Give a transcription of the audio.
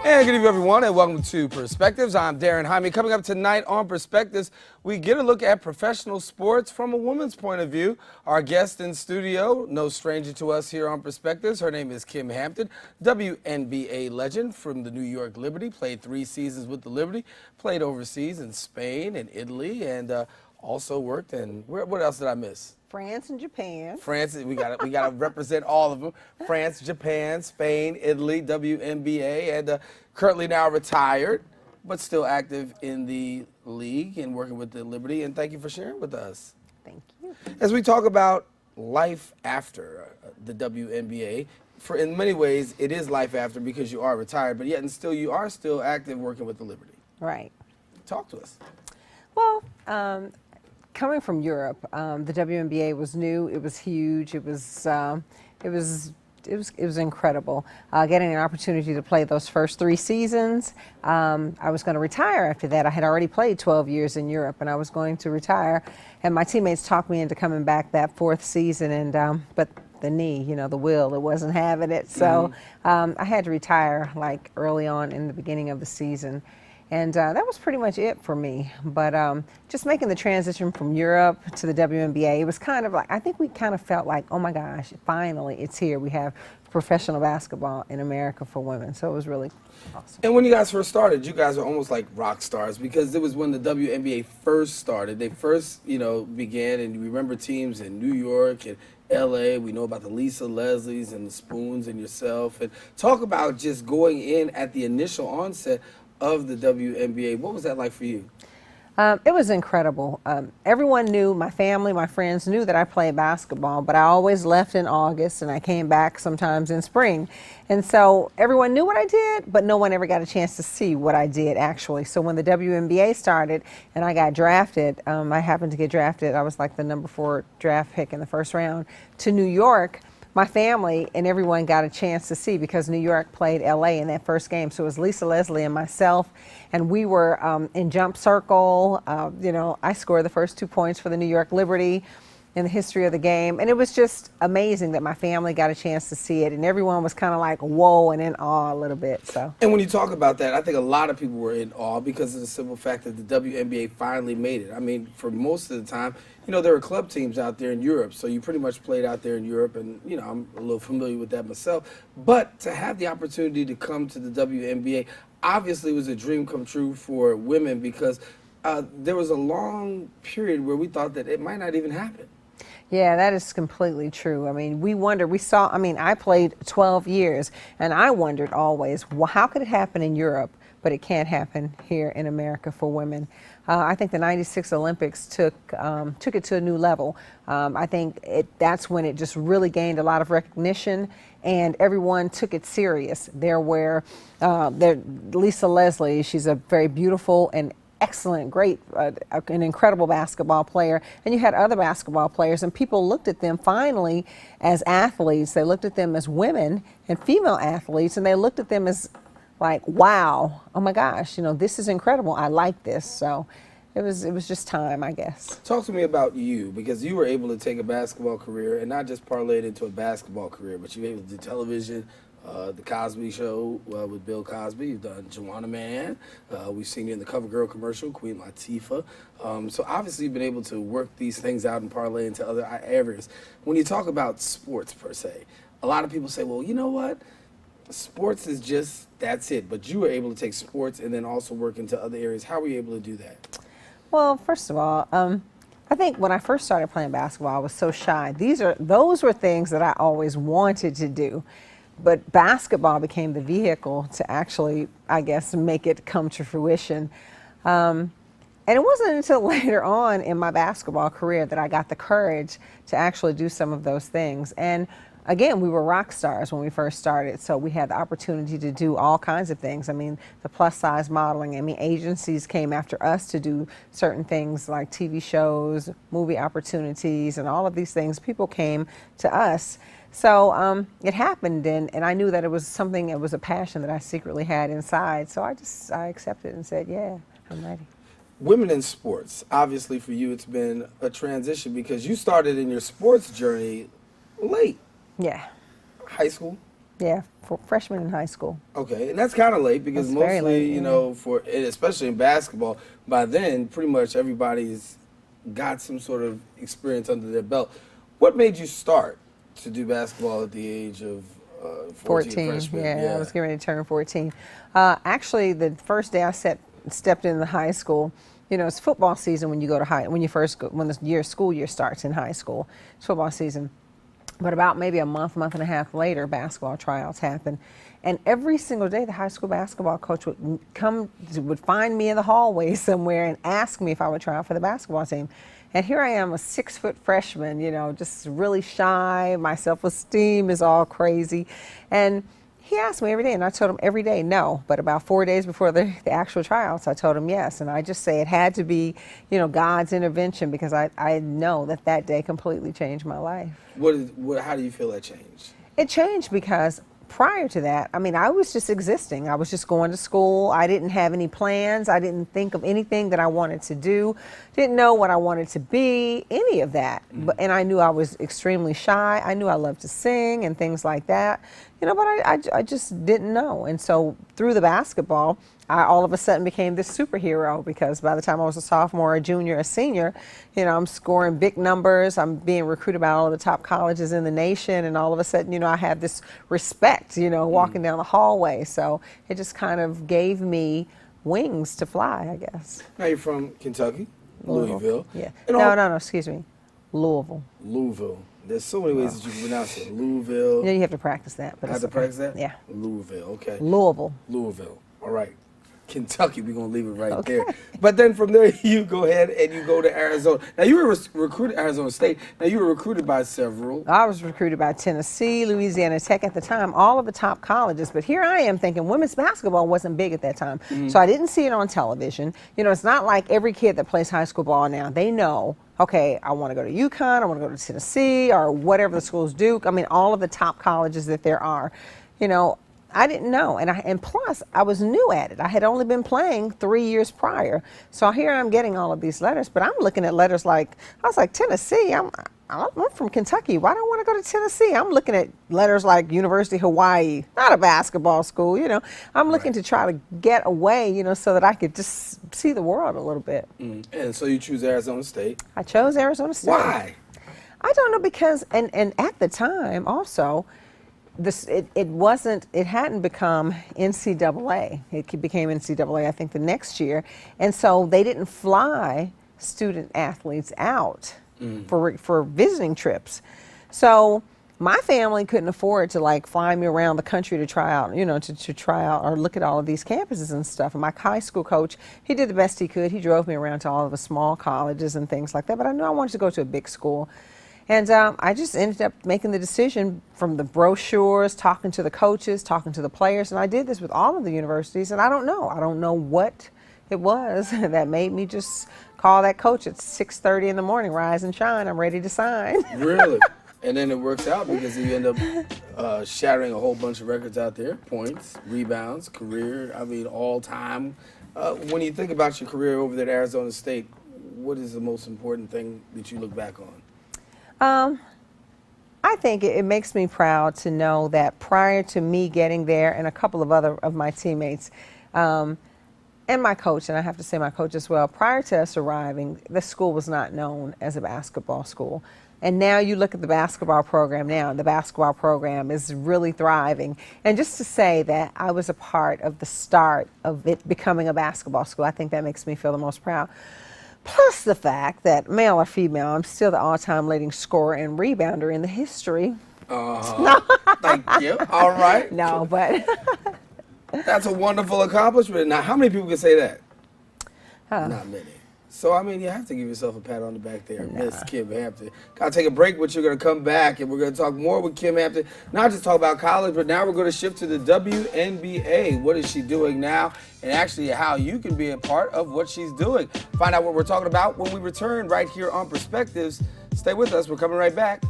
And good evening, everyone, and welcome to Perspectives. I'm Darren Jaime. Coming up tonight on Perspectives, we get a look at professional sports from a woman's point of view. Our guest in studio, no stranger to us here on Perspectives. Her name is Kym Hampton, WNBA legend from the New York Liberty. Played 3 seasons with the Liberty. Played overseas in Spain and Italy, and also worked in, what else did I miss? France and Japan. France, we got to represent all of them. France, Japan, Spain, Italy, WNBA, and currently now retired, but still active in the league and working with the Liberty. And thank you for sharing with us. Thank you. As we talk about life after the WNBA, in many ways it is life after because you are retired, but yet and still you are still active working with the Liberty. Right. Talk to us. Well, coming from Europe, the WNBA was new. It was huge. It was incredible. Getting an opportunity to play those first 3 seasons. I was going to retire after that. I had already played 12 years in Europe, and I was going to retire. And my teammates talked me into coming back that 4th season, and but the knee, the will, it wasn't having it. So I had to retire like early on in the beginning of the season. And that was pretty much it for me. But just making the transition from Europe to the WNBA, it was kind of like, I think we kind of felt like, oh my gosh, finally it's here. We have professional basketball in America for women. So it was really awesome. And when you guys first started, you guys were almost like rock stars because it was when the WNBA first started. They first, began, and you remember teams in New York and LA. We know about the Lisa Leslies and the Spoons and yourself. And talk about just going in at the initial onset of the WNBA. What was that like for you? It was incredible. Everyone knew, my family, my friends knew that I played basketball, but I always left in August and I came back sometimes in spring. And so everyone knew what I did, but no one ever got a chance to see what I did actually. So when the WNBA started and I got drafted, I happened to get drafted, I was like the number 4 draft pick in the first round to New York. My family and everyone got a chance to see because New York played LA in that first game. So it was Lisa Leslie and myself, and we were in jump circle. I scored the first 2 points for the New York Liberty in the history of the game. And it was just amazing that my family got a chance to see it. And everyone was kind of like, whoa, and in awe a little bit. So. And when you talk about that, I think a lot of people were in awe because of the simple fact that the WNBA finally made it. I mean, for most of the time, there were club teams out there in Europe, so you pretty much played out there in Europe, and, I'm a little familiar with that myself. But to have the opportunity to come to the WNBA obviously was a dream come true for women because there was a long period where we thought that it might not even happen. Yeah, that is completely true. I mean, I played 12 years, and I wondered always, well, how could it happen in Europe, but it can't happen here in America for women? I think the '96 Olympics took it to a new level. I think that's when it just really gained a lot of recognition, and everyone took it serious. Lisa Leslie, she's a very beautiful and excellent, great, an incredible basketball player. And you had other basketball players, and people looked at them finally as athletes. They looked at them as women and female athletes, and they looked at them as like, wow, oh my gosh, this is incredible. I like this. So it was just time, I guess. Talk to me about you, because you were able to take a basketball career and not just parlay it into a basketball career, but you were able to do television, the Cosby Show with Bill Cosby. You've done Joanna Man. We've seen you in the CoverGirl commercial, Queen Latifah. So obviously you've been able to work these things out and parlay into other areas. When you talk about sports per se, a lot of people say, well, you know what? Sports is just, that's it. But you were able to take sports and then also work into other areas. How were you able to do that? Well, first of all, I think when I first started playing basketball, I was so shy. Those were things that I always wanted to do. But basketball became the vehicle to actually, I guess, make it come to fruition. And it wasn't until later on in my basketball career that I got the courage to actually do some of those things. And again, we were rock stars when we first started, so we had the opportunity to do all kinds of things. I mean, the plus size modeling, agencies came after us to do certain things like TV shows, movie opportunities, and all of these things. People came to us. So it happened, and I knew that it was something, it was a passion that I secretly had inside. So I accepted and said, yeah, I'm ready. Women in sports, obviously for you it's been a transition because you started in your sports journey late. Yeah. High school, Yeah, for freshman in high school. Okay, and that's kind of late because That's very mostly, late, you yeah. know, especially in basketball, by then pretty much everybody's got some sort of experience under their belt. What made you start to do basketball at the age of 14 freshman? Yeah, I was getting ready to turn 14. Actually, the first day I stepped into high school, you know, it's football season when you go to when the school year starts in high school. It's football season. But about maybe a month and a half later, basketball tryouts happened. And every single day, the high school basketball coach would find me in the hallway somewhere and ask me if I would try out for the basketball team. And here I am, a 6-foot freshman, you know, just really shy. My self-esteem is all crazy. And he asked me every day, and I told him every day no. But about 4 days before the actual tryouts, I told him yes. And I just say it had to be, you know, God's intervention, because I know that day completely changed my life. How do you feel that changed? It changed because prior to that, I mean, I was just existing. I was just going to school. I didn't have any plans. I didn't think of anything that I wanted to do. Didn't know what I wanted to be, any of that. And I knew I was extremely shy. I knew I loved to sing and things like that. You know, but I just didn't know. And so through the basketball, I all of a sudden became this superhero, because by the time I was a sophomore, a junior, a senior, you know, I'm scoring big numbers. I'm being recruited by all of the top colleges in the nation. And all of a sudden, you know, I have this respect, you know, walking down the hallway. So it just kind of gave me wings to fly, I guess. Now you're from Kentucky, Louisville. Yeah. And No, excuse me. Louisville. Louisville. There's so many ways that you can pronounce it. Louisville. Yeah, you have to practice that. But I have to practice that? Yeah. Louisville, okay. Louisville. All right. Kentucky, we're going to leave it right there. But then from there, you go ahead and you go to Arizona. Now, you were recruited Arizona State. Now, you were recruited by several. I was recruited by Tennessee, Louisiana Tech at the time, all of the top colleges. But here I am thinking women's basketball wasn't big at that time. So I didn't see it on television. You know, it's not like every kid that plays high school ball now, they know, okay, I want to go to UConn, I want to go to Tennessee, or whatever the schools do. I mean, all of the top colleges that there are. You know, I didn't know, and plus I was new at it. I had only been playing 3 years prior, so here I'm getting all of these letters. But I'm looking at letters like, I was like, Tennessee. I'm from Kentucky. Why do I want to go to Tennessee? I'm looking at letters like University of Hawaii, not a basketball school. You know, I'm looking to try to get away, you know, so that I could just see the world a little bit. And so you choose Arizona State. I chose Arizona State. Why? I don't know, because and at the time also, it hadn't become NCAA. It became NCAA, I think, the next year. And so they didn't fly student athletes out for visiting trips. So my family couldn't afford to like fly me around the country to try out, you know, to try out or look at all of these campuses and stuff. And my high school coach, he did the best he could. He drove me around to all of the small colleges and things like that. But I knew I wanted to go to a big school. And I just ended up making the decision from the brochures, talking to the coaches, talking to the players. And I did this with all of the universities. And I don't know what it was that made me just call that coach at 6:30 in the morning, rise and shine, I'm ready to sign. Really? And then it works out because you end up shattering a whole bunch of records out there. Points, rebounds, career, I mean, all time. When you think about your career over there at Arizona State, what is the most important thing that you look back on? I think it makes me proud to know that prior to me getting there, and a couple of other of my teammates, and my coach, and I have to say my coach as well, prior to us arriving, the school was not known as a basketball school. And now you look at the basketball program now, and the basketball program is really thriving. And just to say that I was a part of the start of it becoming a basketball school, I think that makes me feel the most proud. Plus the fact that, male or female, I'm still the all-time leading scorer and rebounder in the history. Thank you. All right. No, but That's a wonderful accomplishment. Now, how many people can say that? Not many. So, I mean, you have to give yourself a pat on the back there, Miss Kym Hampton. Gotta take a break, but you're gonna come back and we're gonna talk more with Kym Hampton. Not just talk about college, but now we're gonna shift to the WNBA. What is she doing now? And actually how you can be a part of what she's doing. Find out what we're talking about when we return right here on Perspectives. Stay with us, we're coming right back.